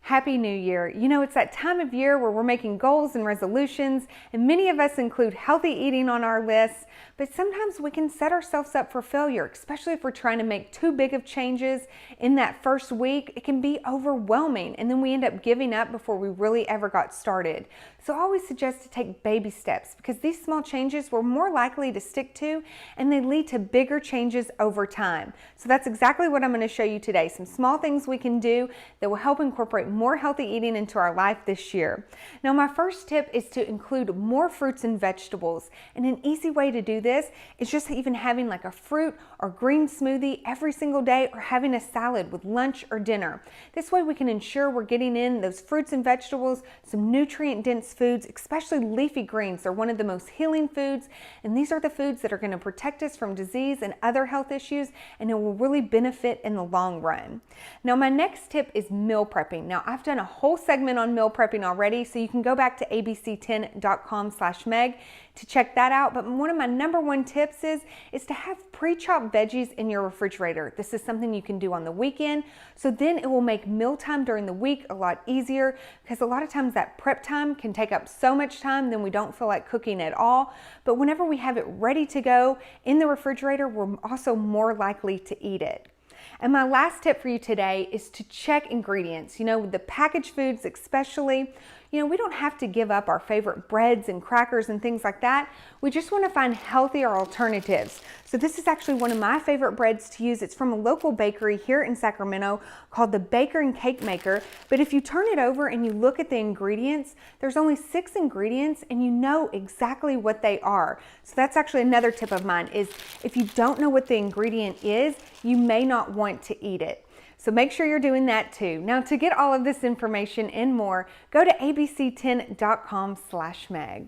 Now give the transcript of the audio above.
Happy New Year. You know, it's that time of year where we're making goals and resolutions, and many of us include healthy eating on our lists, but sometimes we can set ourselves up for failure, especially if we're trying to make too big of changes in that first week. It can be overwhelming, and then we end up giving up before we really ever got started. So I always suggest to take baby steps because these small changes we're more likely to stick to, and they lead to bigger changes over time. So that's exactly what I'm going to show you today. Some small things we can do that will help incorporate more healthy eating into our life this year. Now, my first tip is to include more fruits and vegetables. And an easy way to do this is just even having like a fruit or green smoothie every single day, or having a salad with lunch or dinner. This way we can ensure we're getting in those fruits and vegetables, some nutrient-dense foods, especially leafy greens. They're one of the most healing foods, and these are the foods that are going to protect us from disease and other health issues, and it will really benefit in the long run. Now, my next tip is meal prepping. Now, I've done a whole segment on meal prepping already, so you can go back to abc10.com/Meg to check that out. But one of my number one tips is to have pre-chopped veggies in your refrigerator. This is something you can do on the weekend, so then it will make mealtime during the week a lot easier, because a lot of times that prep time can take up so much time then we don't feel like cooking at all. But whenever we have it ready to go in the refrigerator, we're also more likely to eat it. And my last tip for you today is to check ingredients. You know, with the packaged foods especially, you know, we don't have to give up our favorite breads and crackers and things like that. We just want to find healthier alternatives. So this is actually one of my favorite breads to use. It's from a local bakery here in Sacramento called the Baker and Cake Maker. But if you turn it over and you look at the ingredients, there's only 6 ingredients and you know exactly what they are. So that's actually another tip of mine, is if you don't know what the ingredient is, you may not want to eat it. So make sure you're doing that too. Now, to get all of this information and more, go to abc10.com/Meg.